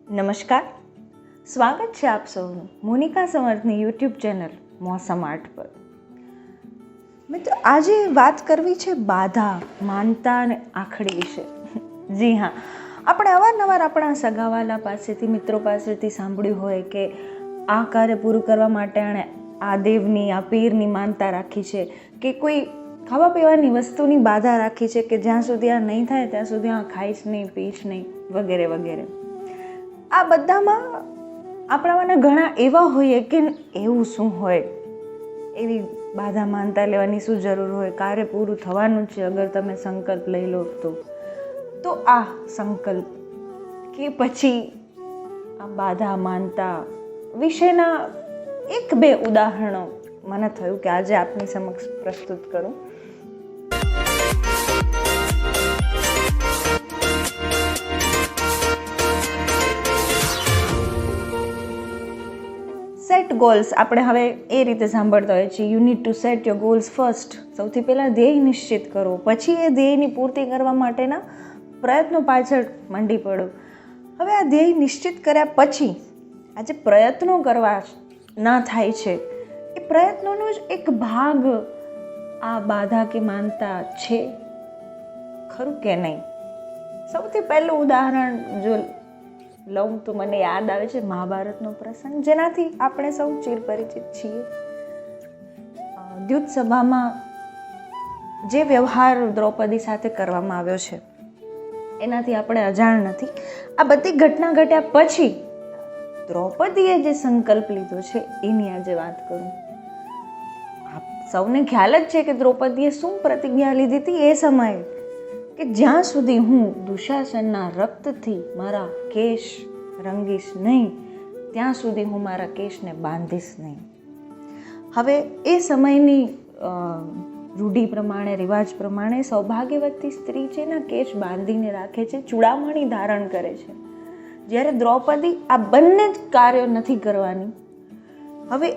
નમસ્કાર, સ્વાગત છે આપ સૌનું મોનિકા સમર્થની યુટ્યુબ ચેનલ મોસમ આર્ટ પર. મિત્રો, આજે વાત કરવી છે બાધા, માનતા અને આખડી વિશે. જી હા, આપણે અવારનવાર આપણા સગાવાલા પાસેથી, મિત્રો પાસેથી સાંભળ્યું હોય કે આ કાર્ય પૂરું કરવા માટે એણે આ દેવની, આ પીરની માનતા રાખી છે, કે કોઈ ખાવા પીવાની વસ્તુની બાધા રાખી છે કે જ્યાં સુધી આ નહીં થાય ત્યાં સુધી આ ખાઈશ નહીં, પીશ નહીં, વગેરે વગેરે. આ બધામાં આપણામાંના ઘણા એવા હોઈએ કે એવું શું હોય, એવી બાધા માનતા લેવાની શું જરૂર હોય, કાર્ય પૂરું થવાનું છે અગર તમે સંકલ્પ લઈ લો તો આ સંકલ્પ કે પછી આ બાધા માનતા વિશેના 1-2 ઉદાહરણો મને થયું કે આજે આપની સમક્ષ પ્રસ્તુત કરું. સેટ ગોલ્સ આપણે હવે એ રીતે સાંભળતા હોઈએ છીએ. You need to set your goals first. સૌથી પહેલાં ધ્યેય નિશ્ચિત કરો, પછી એ ધ્યેયની પૂર્તિ કરવા માટેના પ્રયત્નો પાછળ મંડી પડો. હવે આ ધ્યેય નિશ્ચિત કર્યા પછી આ જે પ્રયત્નો કરવા ના થાય છે, એ પ્રયત્નોનો જ એક ભાગ આ બાધા કે માનતા છે ખરું કે નહીં? સૌથી પહેલું ઉદાહરણ જો લઉં તો મને યાદ આવે છે મહાભારતનો પ્રસંગ, જેનાથી આપણે સૌ ચિરપરિચિત છીએ. દ્યુત સભામાં જે વ્યવહાર દ્રૌપદી સાથે કરવામાં આવ્યો છે એનાથી આપણે અજાણ નથી. આ બધી ઘટના ઘટ્યા પછી દ્રૌપદીએ જે સંકલ્પ લીધો છે એની આજે વાત કરું. આપ સૌને ખ્યાલ જ છે કે દ્રૌપદીએ શું પ્રતિજ્ઞા લીધી હતી એ સમયે, કે જ્યાં સુધી હું દુશાસનના રક્તથી મારા કેશ રંગીશ નહીં ત્યાં સુધી હું મારા કેશને બાંધીશ નહીં. હવે એ સમયની રૂઢિ પ્રમાણે, રિવાજ પ્રમાણે સૌભાગ્યવતી સ્ત્રી છે એના કેશ બાંધીને રાખે છે, ચૂડામણી ધારણ કરે છે. જ્યારે દ્રૌપદી આ બંને જ કાર્યો નથી કરવાની. હવે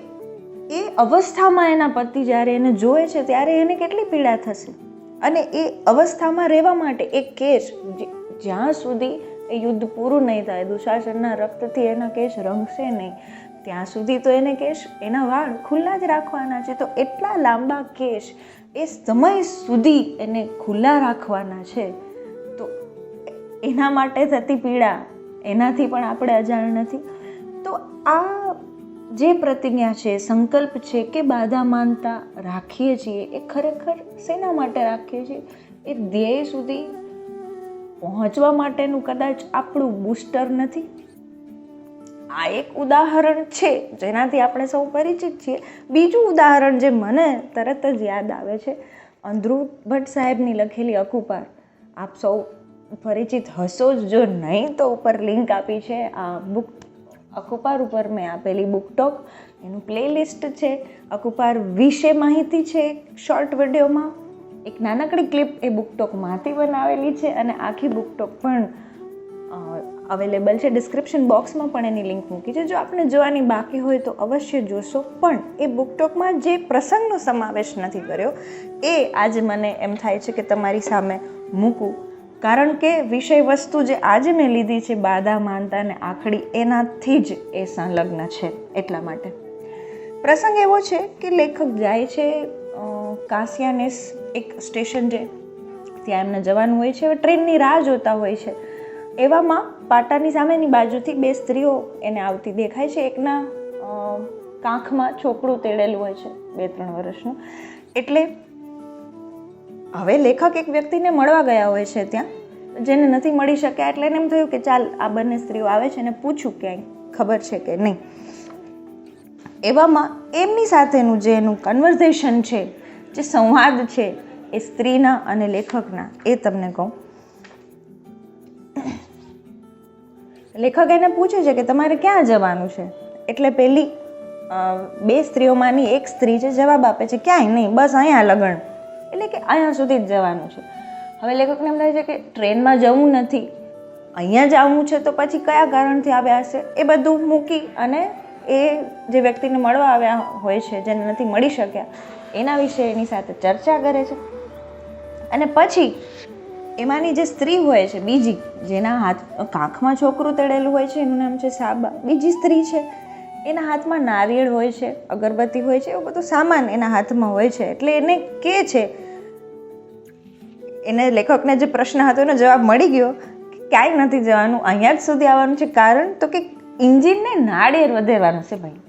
એ અવસ્થામાં એના પતિ જ્યારે એને જોવે છે ત્યારે એને કેટલી પીડા થશે, અને એ અવસ્થામાં રહેવા માટે એ કેશ જ્યાં સુધી એ યુદ્ધ પૂરું નહીં થાય, દુશાસનના રક્તથી એના કેશ રંગશે નહીં ત્યાં સુધી તો એને કેશ, એના વાળ ખુલ્લા જ રાખવાના છે. તો એટલા લાંબા કેશ એ સમય સુધી એને ખુલ્લા રાખવાના છે. તો એના માટે થતી પીડા એનાથી પણ આપણે અજાણ નથી. તો આ જે પ્રતિજ્ઞા છે, સંકલ્પ છે કે બાધા માનતા રાખીએ છીએ, એ ખરેખર શેના માટે રાખીએ છીએ? એ ધ્યેય સુધી પહોંચવા માટેનું કદાચ આપણું બૂસ્ટર નથી. આ એક ઉદાહરણ છે જેનાથી આપણે સૌ પરિચિત છીએ. બીજું ઉદાહરણ જે મને તરત જ યાદ આવે છે, ધ્રુવ ભટ્ટ સાહેબની લખેલી અકુપાર. આપ સૌ પરિચિત હશો જ, જો નહીં તો ઉપર લિંક આપી છે આ બુક અકુપાર ઉપર મેં આપેલી બુકટોક, એનું પ્લેલિસ્ટ છે. અકુપાર વિશે માહિતી છે શોર્ટ વિડીયોમાં, એક નાનકડી ક્લિપ એ બુકટોકમાંથી બનાવેલી છે, અને આખી બુકટોક પણ અવેલેબલ છે. ડિસ્ક્રિપ્શન બોક્સમાં પણ એની લિંક મૂકી છે. જો આપણે જોવાની બાકી હોય તો અવશ્ય જોશો. પણ એ બુકટોકમાં જે પ્રસંગનો સમાવેશ નથી કર્યો એ આજે મને એમ થાય છે કે તમારી સામે મૂકું, કારણ કે વિષય વસ્તુ જે આજે મેં લીધી છે, બાધા માનતા અને આખડી, એનાથી જ એ સંલગ્ન છે. એટલા માટે પ્રસંગ એવો છે કે લેખક જાય છે કાસિયાનેસ, એક સ્ટેશન છે, ત્યાં એમને જવાનું હોય છે. ટ્રેનની રાહ જોતા હોય છે. એવામાં પાટાની સામેની બાજુથી 2 સ્ત્રીઓ એને આવતી દેખાય છે. એકના કાંખમાં છોકરું તેડેલું હોય છે 2-3 વર્ષનું. એટલે હવે લેખક એક વ્યક્તિને મળવા ગયા હોય છે ત્યાં, જેને નથી મળી શક્યા. એટલે એને એમ થયું કે ચાલ આ બંને સ્ત્રીઓ આવે છે અને પૂછું ક્યાંય ખબર છે કે નહીં. એવામાં એમની સાથેનું જે એનું કન્વર્ઝેશન છે, જે સંવાદ છે એ સ્ત્રીના અને લેખકના, એ તમને કહું. લેખક એને પૂછે છે કે તમારે ક્યાં જવાનું છે? એટલે પેલી 2 સ્ત્રીઓમાંની એક સ્ત્રી છે જવાબ આપે છે ક્યાંય નહીં, બસ અહીંયા લગન, એટલે કે અહીંયા સુધી જ જવાનું છે. હવે લેખકને એમ થાય છે કે ટ્રેનમાં જવું નથી, અહીંયા જ આવવું છે, તો પછી કયા કારણથી આવ્યા હશે? એ બધું મૂકી અને એ જે વ્યક્તિને મળવા આવ્યા હોય છે, જેને નથી મળી શક્યા, એના વિશે એની સાથે ચર્ચા કરે છે. અને પછી એમાંની જે સ્ત્રી હોય છે બીજી, જેના હાથ કાંખમાં છોકરું તેડેલું હોય છે, એનું નામ છે સાબા. બીજી સ્ત્રી છે, એના હાથમાં નારિયેળ હોય છે, અગરબત્તી હોય છે, એવું બધું સામાન એના હાથમાં હોય છે. એટલે એને કે છે, એને લેખકને જે પ્રશ્ન હતો એનો જવાબ મળી ગયો કે ક્યાંય નથી જવાનું, અહીંયા જ સુધી આવવાનું છે. કારણ તો કે ઇન્જિનને નાળિયેર વધેરવાનું છે ભાઈ.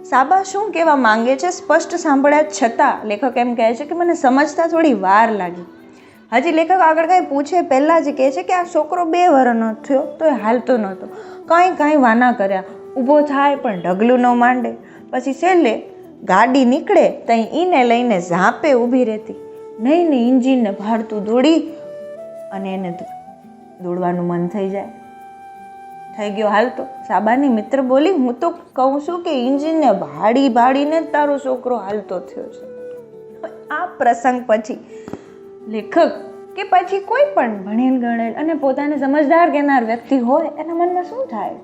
સાબા શું કહેવા માંગે છે સ્પષ્ટ સાંભળ્યા છતાં લેખક એમ કહે છે કે મને સમજતા થોડી વાર લાગી. હજી લેખક આગળ કાંઈ પૂછે પહેલાં જ કહે છે કે આ છોકરો 2 વર્ષનો થયો તો એ હાલતો નહોતો. કાંઈ વાના કર્યા, ઊભો થાય પણ ઢગલું ન માંડે. પછી છેલ્લે ગાડી નીકળે ત્યાં ઈને લઈને ઝાંપે ઊભી રહેતી. નહીં ને ઇન્જિનને ભાડતું દોડી અને એને દોડવાનું મન થઈ જાય. થઈ ગયો હાલતો. સાબાની મિત્ર બોલી, હું તો કહું છું કે ઇન્જિનને ભાડીને જ તારો છોકરો હાલતો થયો છે. આ પ્રસંગ પછી લેખક કે પછી કોઈ પણ ભણેલ ગણેલ અને પોતાને સમજદાર કહેનાર વ્યક્તિ હોય એના મનમાં શું થાય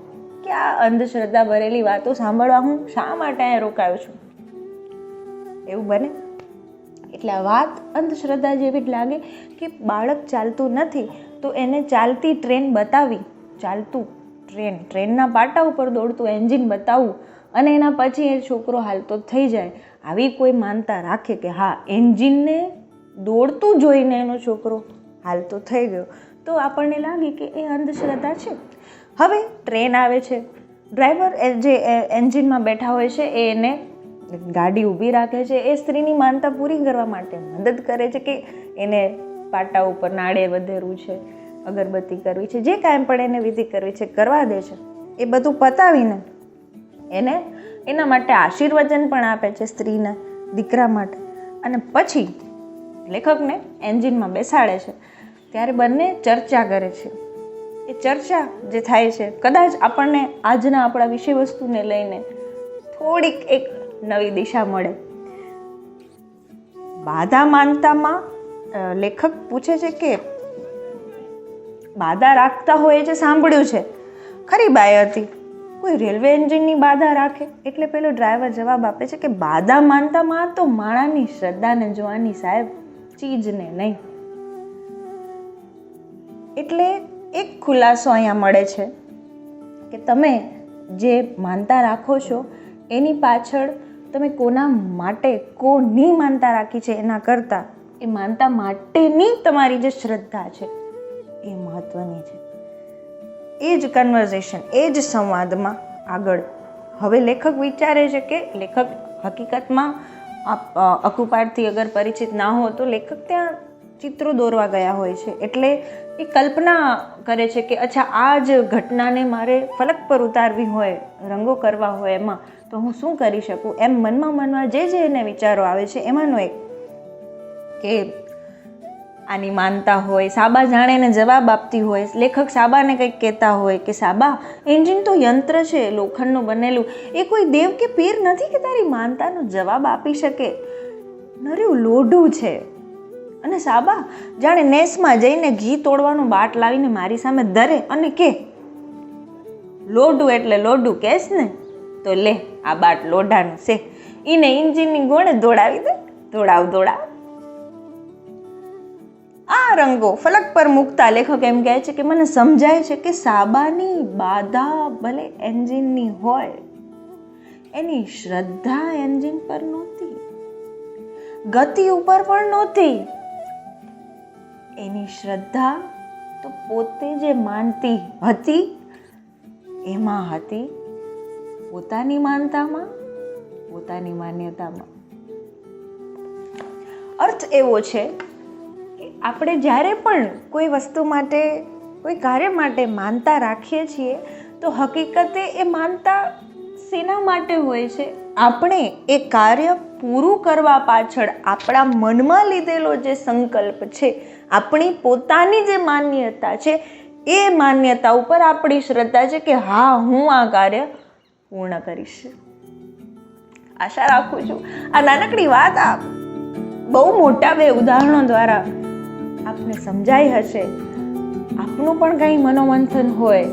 કે આ અંધશ્રદ્ધા ભરેલી વાતો સાંભળવા હું શા માટે અહીંયા રોકાયો છું, એવું બને. એટલે આ વાત અંધશ્રદ્ધા જેવી જ લાગે કે બાળક ચાલતું નથી તો એને ચાલતી ટ્રેન બતાવી, ચાલતું ટ્રેનના પાટા ઉપર દોડતું એન્જિન બતાવવું અને એના પછી એ છોકરો હાલતો થઈ જાય. આવી કોઈ માનતા રાખે કે હા એન્જિનને દોડતું જોઈને એનો છોકરો હાલતો થઈ ગયો, તો આપણને લાગે કે એ અંધશ્રદ્ધા છે. હવે ટ્રેન આવે છે, ડ્રાઈવર જે એન્જિનમાં બેઠા હોય છે એ એને ગાડી ઊભી રાખે છે. એ સ્ત્રીની માનતા પૂરી કરવા માટે મદદ કરે છે કે એને પાટા ઉપર નાળિયેર વધેરવું છે, અગરબત્તી કરવી છે, જે કાંઈ પણ એને વિધિ કરવી છે કરવા દે છે. એ બધું પતાવીને એને એના માટે આશીર્વચન પણ આપે છે સ્ત્રીના દીકરા માટે. અને પછી લેખકને એન્જિનમાં બેસાડે છે ત્યારે બંને ચર્ચા કરે છે. એ ચર્ચા જે થાય છે કદાચ આપણને આજના આપણા વિષય વસ્તુને લઈને થોડીક એક નવી દિશા મળે. બાધા માનતામાં લેખક પૂછે છે કે બાધા રાખતા હોય છે, સાંભળ્યું છે ખરી બાઈ હતી, કોઈ રેલવે એન્જિનની બાધા રાખે? એટલે પેલો ડ્રાઈવર જવાબ આપે છે કે બાધા માનતામાં તો માણાની શ્રદ્ધાને જોવાની સાહેબ, ચીજને નહીં. એટલે એક ખુલાસો અહીંયા મળે છે કે તમે જે માનતા રાખો છો એની પાછળ તમે કોના માટે, કોની માનતા રાખી છે એના કરતાં એ માનતા માટેની તમારી જે શ્રદ્ધા છે એ મહત્વની છે. એ જ કન્વર્ઝેશન, એ જ સંવાદમાં આગળ હવે લેખક વિચારે છે કે લેખક હકીકતમાં અકુપારથી અગર પરિચિત ના હો તો લેખક ત્યાં ચિત્રો દોરવા ગયા હોય છે. એટલે એ કલ્પના કરે છે કે અચ્છા આ જ ઘટનાને મારે ફલક પર ઉતારવી હોય, રંગો કરવા હોય એમાં, તો હું શું કરી શકું. એમ મનમાં જે એને વિચારો આવે છે એમાંનો એક કે આની માનતા હોય. સાબા જાણે એને જવાબ આપતી હોય, લેખક સાબાને કંઈક કહેતા હોય કે સાબા એન્જિન તો યંત્ર છે લોખંડનું બનેલું, એ કોઈ દેવ કે પીર નથી કે તારી માનતાનો જવાબ આપી શકે, નર્યું લોઢું છે. અને સાબા જાણે નેસમાં જઈને ઘી તોડવાનું બાટ લાવીને મારી સામે ધરે અને કે લોઢું એટલે લોઢું કહેશ ને તો લે આ બાટ લોઢાનું છે, ઈને ઇન્જિનની ગોળે દોડાવી દે, દોડાવ. આ રંગો ફલક પર મૂકતા લેખક એમ કહે છે કે મને સમજાય છે કે સાબાની બાધા ભલે એન્જિનની હોય, એની શ્રદ્ધા એન્જિન પર નહોતી, ગતિ ઉપર પણ નહોતી. એની શ્રદ્ધા તો પોતે જે માનતી હતી એમાં હતી, પોતાની માનતામાં, પોતાની માન્યતામાં. અર્થ એવો છે કે આપણે જ્યારે પણ કોઈ વસ્તુ માટે, કોઈ કાર્ય માટે માનતા રાખીએ છીએ તો હકીકતે એ માનતા શેના માટે હોય છે? આપણે એ કાર્ય પૂરું કરવા પાછળ આપણા મનમાં લીધેલો જે સંકલ્પ છે, આપણી પોતાની જે માન્યતા છે, એ માન્યતા ઉપર આપણી શ્રદ્ધા છે કે હા હું આ કાર્ય પૂર્ણ કરીશ. આશા રાખું છું આ નાનકડી વાત બહુ મોટા 2 ઉદાહરણો દ્વારા આપને સમજાઈ હશે. આપનું પણ કંઈ મનોમંથન હોય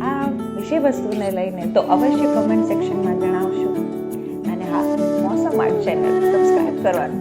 આ વિષય વસ્તુને લઈને તો અવશ્ય કમેન્ટ સેક્શનમાં જણાવશો. અને હા, મોસમ આર્ટ ચેનલ સબસ્ક્રાઈબ કરવાનું